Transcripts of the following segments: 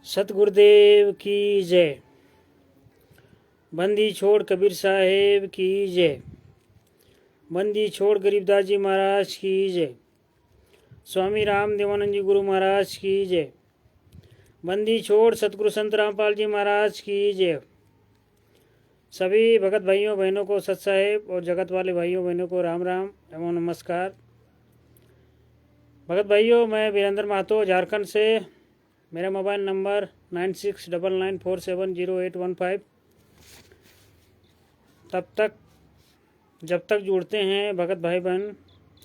सतगुरुदेव की जय। बंदी छोड़ कबीर साहेब की जय। बंदी छोड़ गरीबदास जी महाराज की जय। स्वामी राम देवानंद जी गुरु महाराज की जय। बंदी छोड़ सतगुरु संत रामपाल जी महाराज की जय। सभी भगत भाइयों बहनों को सत साहेब और जगत वाले भाइयों बहनों को राम राम एवं नमस्कार। भगत भाइयों, मैं वीरेंद्र महतो झारखंड से। मेरा मोबाइल नंबर 9699470815। जब तक जुड़ते हैं भगत भाई बहन,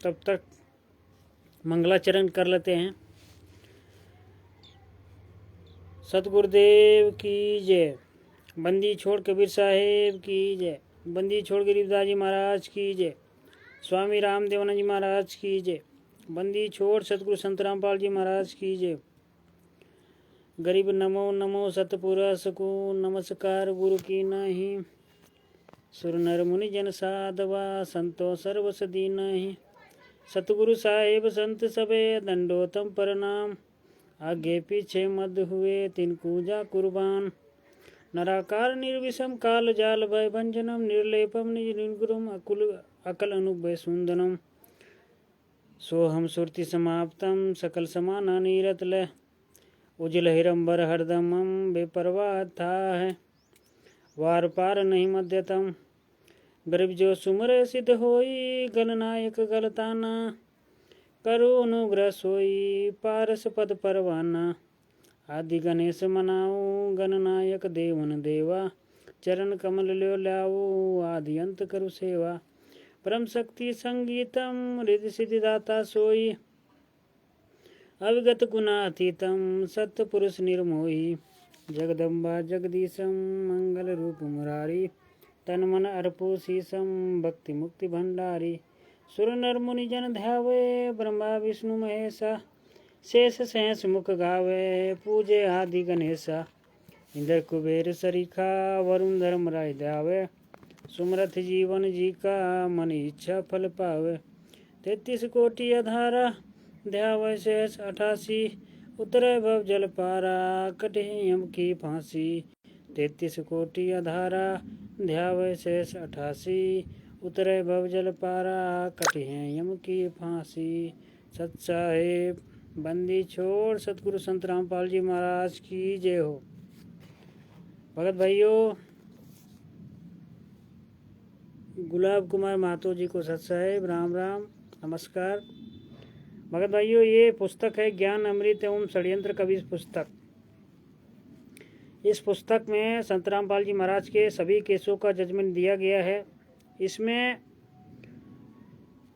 तब तक मंगलाचरण कर लेते हैं। सतगुरुदेव की जय। बंदी छोड़ कबीर साहेब की जय। बंदी छोड़ गरीबदास जी महाराज की जय। स्वामी राम देवानंद जी महाराज की जय। बंदी छोड़ सतगुरु संत रामपाल जी महाराज की जय। गरीब नमो नमो सतपुरा सकू, नमस्कार गुरु की नहीं। सुर नर मुनि जन साधवा, संतो सर्वस दीनहि। सतगुरु साहेब संत सबे, दंडोतम प्रणाम। आगे पीछे मद हुए, तिनको जा कुर्बान। नराकार निर्विषम काल जाल भय भंजनम, निर्लेपम निज निर्गुरुम अकल अनुभय सुंदनम। सोहम सुरति समाप्तम, सकल समाना नीरत लय। उजल हिरंबर हरदमम, बेपरवाह था है। वार पार नहीं मध्यतम, गरीब जो सुमर सिद्ध होई। गणनायक गलताना, करो अनुग्रह सोई। पारस पद परवाना, आदि गणेश मनाऊ। गणनायक देवन देवा, चरण कमल ल्यो ल्याऊ। आदि अंत करु सेवा, परम शक्ति संगीतम। रिद्धि सिद्धि दाता सोई, अविगत गुणातीतम। सत्य पुरुष निर्मोही, जगदम्बा जगदीशम। मंगल रूप मुरारी, तन मन अर्पो शीसम। भक्ति मुक्ति भंडारी, सुर नर मुनि जन ध्यावे। ब्रह्मा विष्णु महेशा, शेष सहस मुख गावे। पूजे आदि गणेशा, इंद्र कुबेर सरीखा। वरुण धर्म राय ध्यावे, सुमरथ जीवन जी का। मन इच्छा फल पावे, 33 कोटि अधारा। ध्यावै शेष 88, उतरे भव जल पारा। कटे यम की फांसी, 33 कोटि अधारा। ध्यावै शेष 88, उतरे भव जल पारा। कटे यम की फांसी। सत साहेब बंदी छोड़ सतगुरु संत रामपाल जी महाराज की जय हो। भगत भाइयों, गुलाब कुमार महतो जी को सत साहेब राम राम नमस्कार। भगत भाइयों, ये पुस्तक है ज्ञान अमृत एवं षड्यंत्र कवि पुस्तक। इस पुस्तक में संत रामपाल जी महाराज के सभी केसों का जजमेंट दिया गया है। इसमें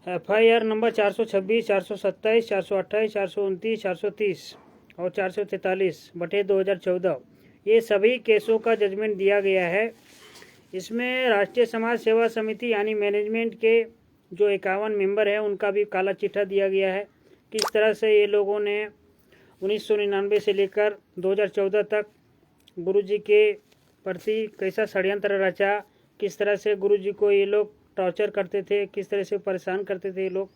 FIR नंबर 426, 427, 428, 429, 430 और 443/2014 ये सभी केसों का जजमेंट दिया गया है। इसमें राष्ट्रीय समाज सेवा समिति यानी मैनेजमेंट के जो 51 मेंबर हैं उनका भी काला चिट्ठा दिया गया है। किस तरह से ये लोगों ने 1999 से लेकर 2014 तक गुरुजी के प्रति कैसा षड्यंत्र रचा, किस तरह से गुरुजी को ये लोग टॉर्चर करते थे, किस तरह से परेशान करते थे ये लोग,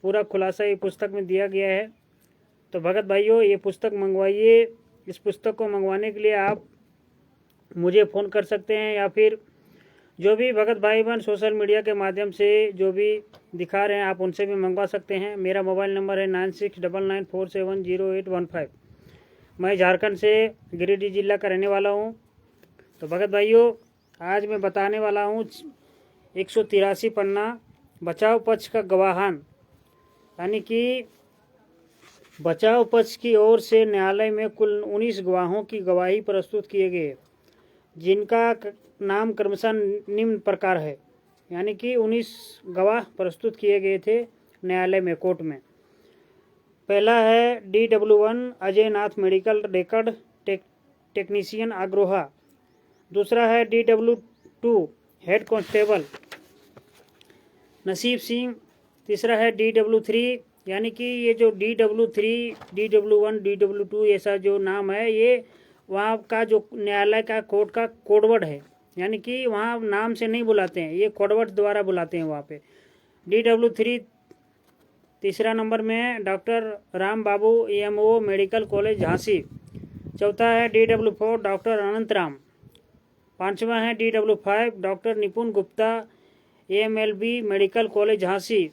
पूरा खुलासा ये पुस्तक में दिया गया है। तो भगत भाइयों, ये पुस्तक मंगवाइए। इस पुस्तक को मंगवाने के लिए आप मुझे फ़ोन कर सकते हैं या फिर जो भी भगत भाई बहन सोशल मीडिया के माध्यम से जो भी दिखा रहे हैं आप उनसे भी मंगवा सकते हैं। मेरा मोबाइल नंबर है 9699470815। मैं झारखंड से गिरिडीह जिला का रहने वाला हूं। तो भगत भाइयों, आज मैं बताने वाला हूं 183 पन्ना बचाव पक्ष का गवाहान, यानी कि बचाव पक्ष की ओर से न्यायालय में कुल 19 गवाहों की गवाही प्रस्तुत किए गए, जिनका नाम क्रमशः निम्न प्रकार है। यानी कि 19 गवाह प्रस्तुत किए गए थे न्यायालय में, कोर्ट में। पहला है DW1 अजय नाथ, मेडिकल रिकॉर्ड टेक्नीशियन अग्रोहा। दूसरा है DW2 हेड कांस्टेबल नसीब सिंह। तीसरा है DW3, यानी कि ये जो DW3, DW1, DW2 ऐसा जो नाम है, ये वहाँ का जो न्यायालय का कोर्ट का कोडवर्ड है। यानी कि वहाँ नाम से नहीं बुलाते हैं, ये कोडवर्ड द्वारा बुलाते हैं वहाँ पे। DW3 तीसरा नंबर में डॉक्टर राम बाबू EMO मेडिकल कॉलेज झांसी। चौथा है DW4 डॉक्टर अनंतराम। पांचवा है DW5 डॉक्टर निपुण Gupta, AMLB medical college Jhansi.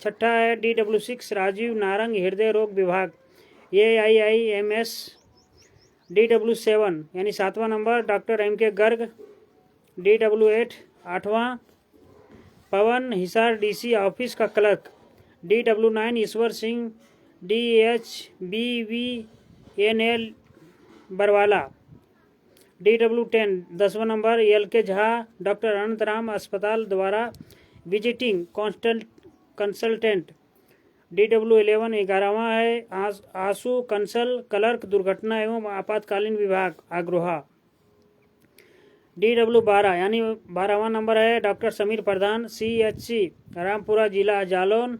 छठा है DW6 राजीव नारंग हृदय रोग विभाग, AIIMS। DW7 यानी 7वां number doctor MK Garg, DW8 8वां पवन हिसार DC ऑफिस का clerk. DW9 Ishwar Singh, DHBVNL Barwala. DW10 10वां number LK Jha doctor Anantram अस्पताल द्वारा विजिटिंग कंसल्टेंट। DW11 11वां है आशु कंसल क्लर्क दुर्घटना एवं आपातकालीन विभाग आग्रोहा। DW12 यानी 12वां नंबर है डॉक्टर समीर प्रधान, CHC रामपुरा जिला जालौन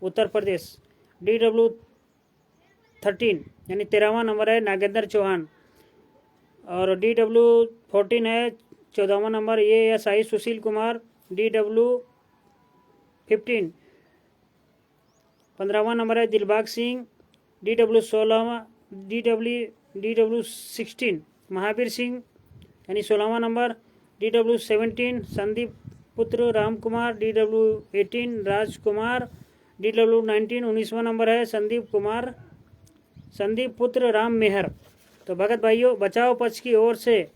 उत्तर प्रदेश। DW13 यानी 13वां नंबर है नागेंद्र चौहान। और DW14 है 14वां number ASI Sushil Kumar. DW15 15वां number है दिलबाग सिंह। DW16 महावीर सिंह यानी 16वां नंबर। DW17 संदीप पुत्र राम कुमार। DW18 राजकुमार। DW19 19वां नंबर है संदीप पुत्र राम मेहर। तो भगत भाइयों, बचाव पक्ष की ओर से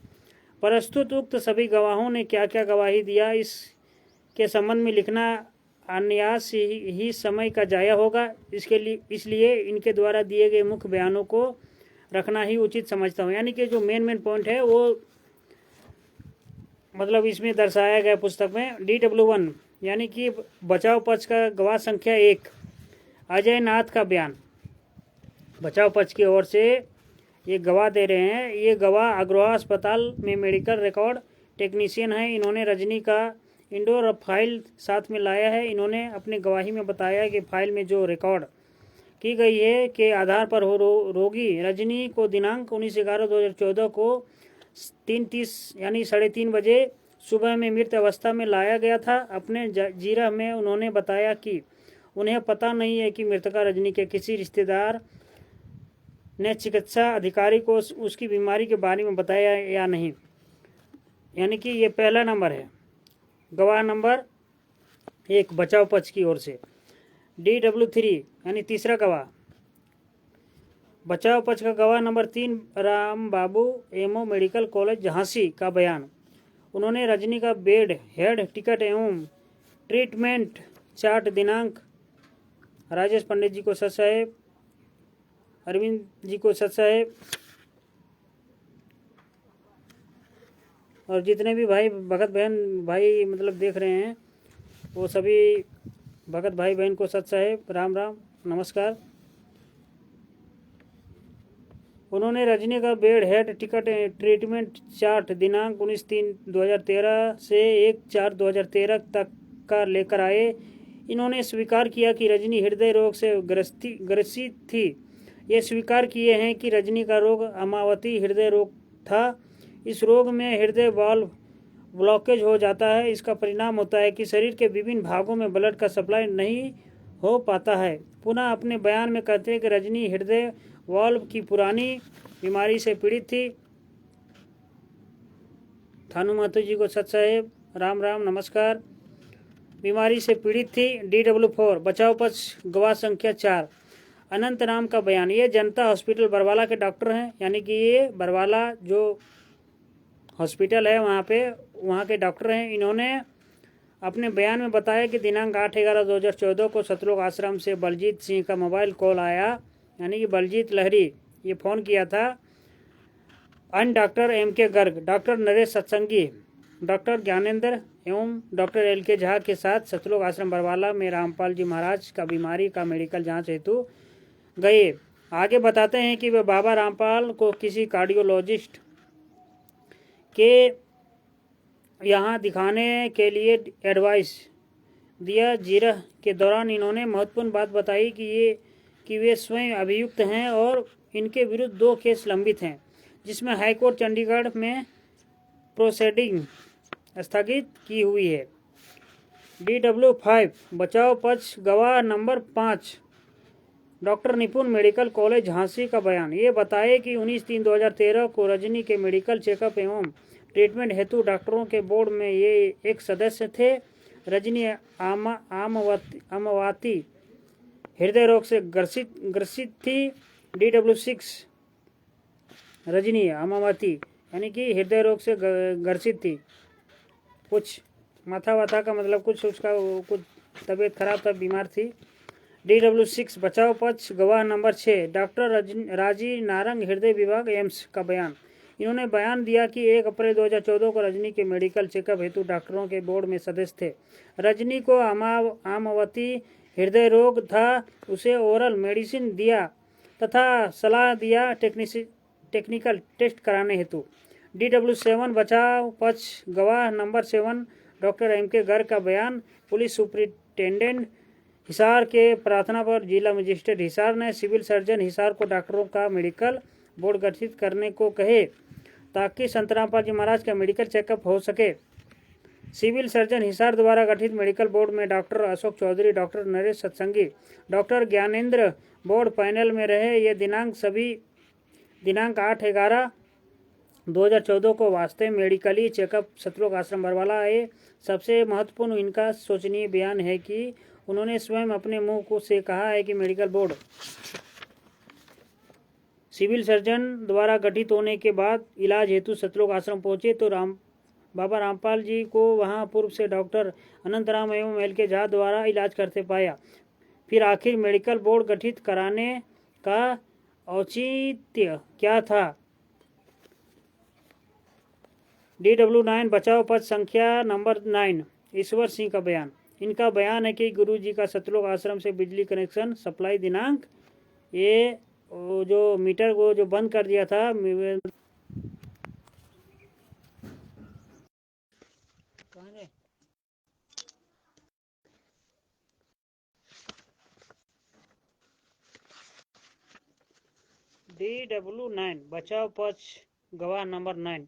प्रस्तुत उक्त सभी गवाहों ने क्या क्या गवाही दिया, इसके संबंध में लिखना अनायास ही समय का जाया होगा। इसलिए इनके द्वारा दिए गए मुख्य बयानों को रखना ही उचित समझता हूँ। यानी कि जो मेन पॉइंट है वो मतलब इसमें दर्शाया गया पुस्तक में। DW1 यानी कि बचाव पक्ष का गवाह संख्या 1 अजय नाथ का बयान। बचाव पक्ष की ओर से ये गवाह दे रहे हैं। ये गवाह अग्रवाल अस्पताल में मेडिकल रिकॉर्ड टेक्नीशियन है। इन्होंने रजनी का इंडोर फाइल साथ में लाया है। इन्होंने अपनी गवाही में बताया कि फाइल में जो रिकॉर्ड की गई है के आधार पर रोगी रजनी को दिनांक 19/11/2014 को 3:30 यानी 3:30 बजे सुबह में मृत अवस्था में लाया गया था। अपने जीरा में उन्होंने बताया कि उन्हें पता नहीं है कि मृतका रजनी के किसी रिश्तेदार ने चिकित्सा अधिकारी को उसकी बीमारी के बारे में बताया या नहीं। यानी कि ये पहला नंबर है, गवाह नंबर 1 बचाव पक्ष की ओर से। DW3 यानी तीसरा गवाह बचाव पक्ष का गवाह नंबर 3 राम बाबू एमओ मेडिकल कॉलेज झांसी का बयान। उन्होंने रजनी का बेड हेड टिकट एवं ट्रीटमेंट चार्ट दिनांक राजेश पंडित जी को सच साहेब, अरविंद जी को सच साहेब और जितने भी भाई भगत बहन भाई मतलब देख रहे हैं वो सभी भगत भाई बहन को सच साहेब राम राम नमस्कार। उन्होंने रजनी का bed head ticket treatment chart दिनांक 19/3/2013 से 1/4/2013 तक का लेकर आए। इन्होंने स्वीकार किया कि रजनी हृदय रोग से ग्रसित थी। ये स्वीकार किए हैं कि रजनी का रोग अमावती हृदय रोग था। इस रोग में हृदय वाल्व ब्लॉकेज हो जाता है। इसका परिणाम होता है कि शरीर के विभिन्न भागों में ब्लड का सप्लाई नहीं हो पाता है। पुनः अपने बयान में कहते हैं कि रजनी हृदय वाल्व की पुरानी बीमारी से पीड़ित थी। थानू महतो जी को सच साहेब राम राम नमस्कार। बीमारी से पीड़ित थी। DW4 बचाव पक्ष गवाह संख्या 4 अनंत राम का बयान। ये जनता हॉस्पिटल बरवाला के डॉक्टर हैं। यानी कि ये बरवाला जो हॉस्पिटल है वहाँ के डॉक्टर हैं। इन्होंने अपने बयान में बताया कि दिनांक 8/11/2014 को सतलोक आश्रम से बलजीत सिंह का मोबाइल कॉल आया। यानी कि बलजीत लहरी ये फ़ोन किया था। अन्य doctor MK Garg, doctor Naresh Satsangi, doctor Gyanendra एवं डॉक्टर LK झा के साथ सतलोक आश्रम बरवाला में रामपाल जी महाराज का बीमारी का मेडिकल जांच हेतु गए। आगे बताते हैं कि वे बाबा रामपाल को किसी कार्डियोलॉजिस्ट के यहाँ दिखाने के लिए एडवाइस दिया। जिरह के दौरान इन्होंने महत्वपूर्ण बात बताई कि वे स्वयं अभियुक्त हैं और इनके विरुद्ध 2 केस लंबित हैं, जिसमें हाईकोर्ट चंडीगढ़ में प्रोसीडिंग स्थगित की हुई है। DW5 बचाव पक्ष गवाह नंबर 5 डॉक्टर निपुण मेडिकल कॉलेज झांसी का बयान। ये बताए कि 19/3/2013 को रजनी के मेडिकल चेकअप एवं ट्रीटमेंट हेतु डॉक्टरों के बोर्ड में ये एक सदस्य थे। रजनी आमवाती हृदय रोग से ग्रसित थी। DW6 रजनी आमावती यानी कि हृदय रोग से ग्रसित थी। कुछ माथा वाथा का मतलब कुछ उसका कुछ तबीयत खराब था, बीमार थी। DW6 बचाव पक्ष गवाह नंबर 6 डॉक्टर राजी नारंग हृदय विभाग एम्स का बयान। इन्होंने बयान दिया कि 1 अप्रैल 2014 को रजनी के मेडिकल चेकअप हेतु डॉक्टरों के बोर्ड में सदस्य थे। रजनी को आमावती हृदय रोग था। उसे ओरल मेडिसिन दिया तथा सलाह दिया टेक्निकल टेस्ट कराने हेतु। DW7 बचाव पक्ष गवाह नंबर 7 डॉक्टर MK गर्ग का बयान। पुलिस सुपरिटेंडेंट हिसार के प्रार्थना पर जिला मजिस्ट्रेट हिसार ने सिविल सर्जन हिसार को डॉक्टरों का मेडिकल बोर्ड गठित करने को कहे ताकि संत रामपाल जी महाराज का मेडिकल चेकअप हो सके। सिविल सर्जन हिसार द्वारा गठित मेडिकल बोर्ड में doctor Ashok Chaudhary, doctor Naresh Satsangi, doctor Gyanendra board panel में रहे। ये दिनांक 8/11/2014 को वास्तव मेडिकली चेकअप सतलोक आश्रम बरवाला आए। सबसे महत्वपूर्ण इनका शोचनीय बयान है कि उन्होंने स्वयं अपने मुंह से कहा है कि मेडिकल बोर्ड सिविल सर्जन द्वारा गठित होने के बाद इलाज हेतु सतलोक आश्रम पहुंचे तो बाबा रामपाल जी को वहां पूर्व से डॉक्टर अनंतराम एवं LK झा द्वारा इलाज करते पाया। फिर आखिर मेडिकल बोर्ड गठित कराने का औचित्य क्या था। DW9 बचाव पक्ष संख्या नंबर 9 ईश्वर सिंह का बयान। इनका बयान है कि गुरु जी का सतलोक आश्रम से बिजली कनेक्शन सप्लाई दिनांक ये जो मीटर को जो बंद कर दिया था DW9 बचाव पक्ष गवाह नंबर 9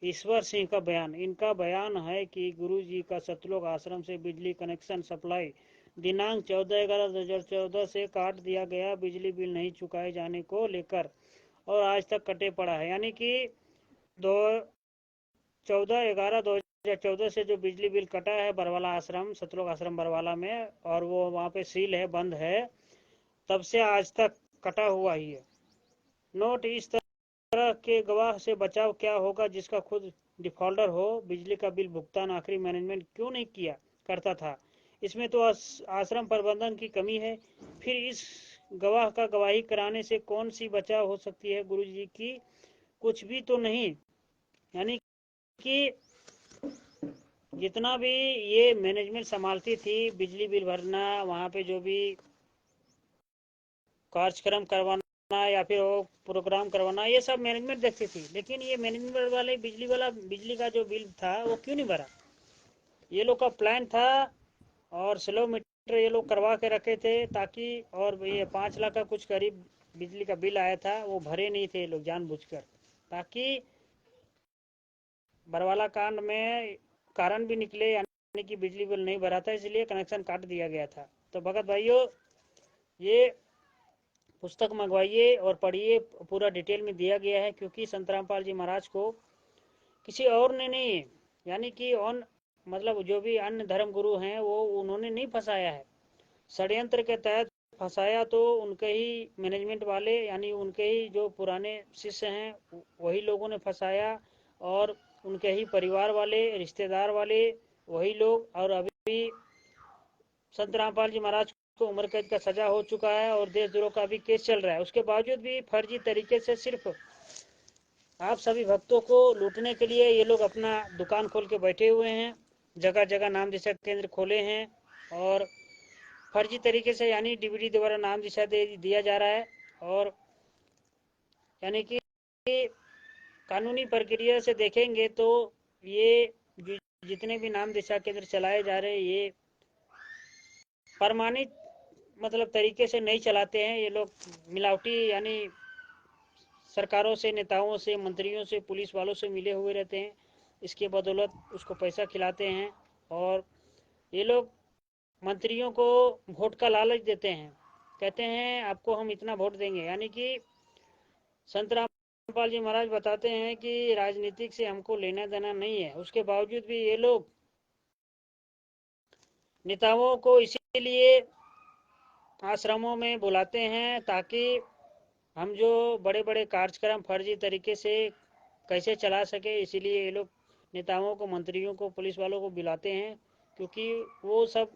ईश्वर सिंह का बयान। इनका बयान है कि गुरु जी का सतलोक आश्रम से बिजली कनेक्शन सप्लाई दिनांक 14/11/2014 से काट दिया गया। बिजली बिल नहीं चुकाए जाने को लेकर और आज तक कटे पड़ा है। यानी कि 14/11/2014 से जो बिजली बिल कटा है बरवाला आश्रम, सतलोक आश्रम बरवाला में, और वो वहाँ पे सील है, बंद है, तब से आज तक कटा हुआ ही है। नोट इस तरह के गवाह से बचाव क्या होगा जिसका खुद डिफॉल्टर हो। बिजली का बिल भुगतान आखिरी मैनेजमेंट क्यों नहीं किया करता था। इसमें तो आश्रम प्रबंधन की कमी है। फिर इस गवाह का गवाही कराने से कौन सी बचाव हो सकती है गुरु जी की? कुछ भी तो नहीं। यानी कि जितना भी ये मैनेजमेंट संभालती थी, बिजली बिल भरना, वहाँ पे जो भी कार्यक्रम करवाना या फिर वो प्रोग्राम करवाना, ये सब मैनेजमेंट देखती थी। लेकिन ये मैनेजमेंट वाले बिजली का जो बिल था वो क्यों नहीं भरा? ये लोग का प्लान था और स्लो मीटर ये लोग करवा के रखे थे ताकि, और ये 5 लाख का कुछ करीब बिजली का बिल आया था, वो भरे नहीं थे लोग जानबूझकर, ताकि बरवाला कांड में कारण भी निकले, यानी कि बिजली बिल नहीं भरा था इसलिए कनेक्शन काट दिया गया था। तो भगत भाइयों, ये पुस्तक मंगवाइए और पढ़िए, पूरा डिटेल में दिया गया है। क्योंकि संत रामपाल जी महाराज को किसी और ने नहीं, यानी कि मतलब जो भी अन्य धर्म गुरु हैं वो उन्होंने नहीं फंसाया है। षड्यंत्र के तहत फंसाया तो उनके ही मैनेजमेंट वाले, यानी उनके ही जो पुराने शिष्य हैं वही लोगों ने फंसाया, और उनके ही परिवार वाले, रिश्तेदार वाले वही लोग। और अभी संत रामपाल जी महाराज को उम्र कैद का सजा हो चुका है और देशद्रोह का भी केस चल रहा है। उसके बावजूद भी फर्जी तरीके से सिर्फ आप सभी भक्तों को लूटने के लिए ये लोग अपना दुकान खोल के बैठे हुए हैं, जगह जगह नाम दिशा केंद्र खोले हैं, और फर्जी तरीके से, यानी DVD द्वारा नाम दिशा दिया जा रहा है। और यानी कि कानूनी प्रक्रिया से देखेंगे तो ये जितने भी नाम दिशा केंद्र चलाए जा रहे हैं ये प्रमाणित मतलब तरीके से नहीं चलाते हैं। ये लोग मिलावटी, यानी सरकारों से, नेताओं से, मंत्रियों से, पुलिस वालों से मिले हुए रहते हैं। इसके बदौलत उसको पैसा खिलाते हैं और ये लोग मंत्रियों को वोट का लालच देते हैं। कहते हैं आपको हम इतना वोट देंगे, यानी कि संत रामपाल जी महाराज बताते हैं कि राजनीतिक से हमको लेना देना नहीं है। उसके बावजूद भी ये लोग नेताओं को इसीलिए आश्रमों में बुलाते हैं ताकि हम जो बड़े बड़े कार्यक्रम फर्जी तरीके से कैसे चला सके, इसीलिए ये लोग नेताओं को, मंत्रियों को, पुलिस वालों को बुलाते हैं, क्योंकि वो सब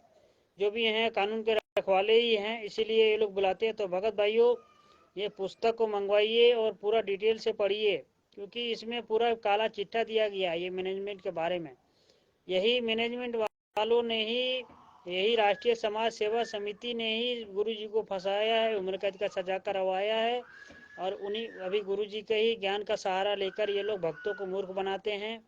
जो भी हैं कानून के रखवाले ही हैं, इसीलिए ये लोग बुलाते हैं। तो भगत भाइयों, ये पुस्तक को मंगवाइए और पूरा डिटेल से पढ़िए, क्योंकि इसमें पूरा काला चिट्ठा दिया गया है ये मैनेजमेंट के बारे में। यही मैनेजमेंट वालों ने ही, यही राष्ट्रीय समाज सेवा समिति ने ही गुरु जी को फंसाया है, उम्र कैद का सजा करवाया है। और उन्हीं अभी गुरु जी के ही ज्ञान का सहारा लेकर ये लोग भक्तों को मूर्ख बनाते हैं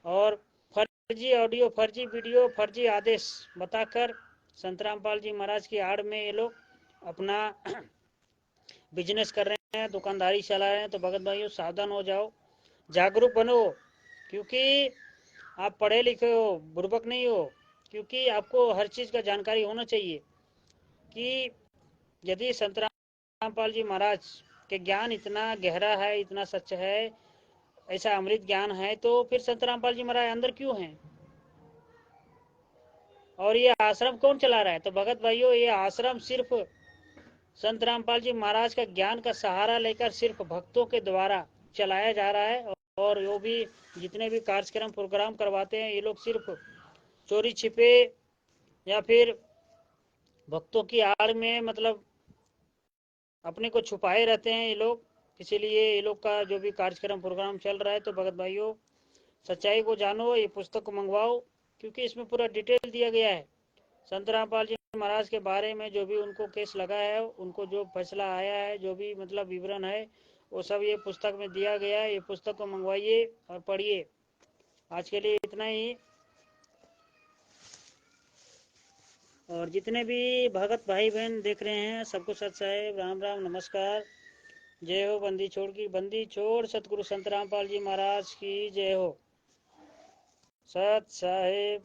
और फर्जी ऑडियो, फर्जी वीडियो, फर्जी आदेश बताकर संत रामपाल जी महाराज की आड़ में ये लोग अपना बिजनेस कर रहे हैं, दुकानदारी चला रहे हैं। तो भगत भाइयों, सावधान हो जाओ, जागरूक बनो, क्योंकि आप पढ़े लिखे हो, बुर्बक नहीं हो। क्योंकि आपको हर चीज़ का जानकारी होना चाहिए कि यदि संत रामपाल जी महाराज के ज्ञान इतना गहरा है, इतना सच है, ऐसा अमृत ज्ञान है, तो फिर संत रामपाल जी महाराज अंदर क्यों हैं? और ये आश्रम कौन चला रहा है? तो भगत भाइयों, ये आश्रम सिर्फ संत रामपाल जी महाराज का ज्ञान का सहारा लेकर सिर्फ भक्तों के द्वारा चलाया जा रहा है। और वो भी जितने भी कार्यक्रम प्रोग्राम करवाते हैं, ये लोग सिर्फ चोरी छिपे या फिर भक्तों की आड़ में, मतलब अपने को छुपाए रहते हैं ये लोग। इसीलिए ये लोग का जो भी कार्यक्रम प्रोग्राम चल रहा है, तो भगत भाइयों, सच्चाई को जानो, ये पुस्तक को मंगवाओ, क्योंकि इसमें पूरा डिटेल दिया गया है संत रामपाल जी महाराज के बारे में। जो भी उनको केस लगा है, उनको जो फैसला आया है, जो भी मतलब विवरण है, वो सब ये पुस्तक में दिया गया है। ये पुस्तक को मंगवाइए और पढ़िए। आज के लिए इतना ही। और जितने भी भगत भाई बहन देख रहे हैं, सबको सत साहेब राम राम नमस्कार। जय हो बंदी छोड़ की, बंदी छोड़ सतगुरु संत रामपाल जी महाराज की जय हो। सत साहेब।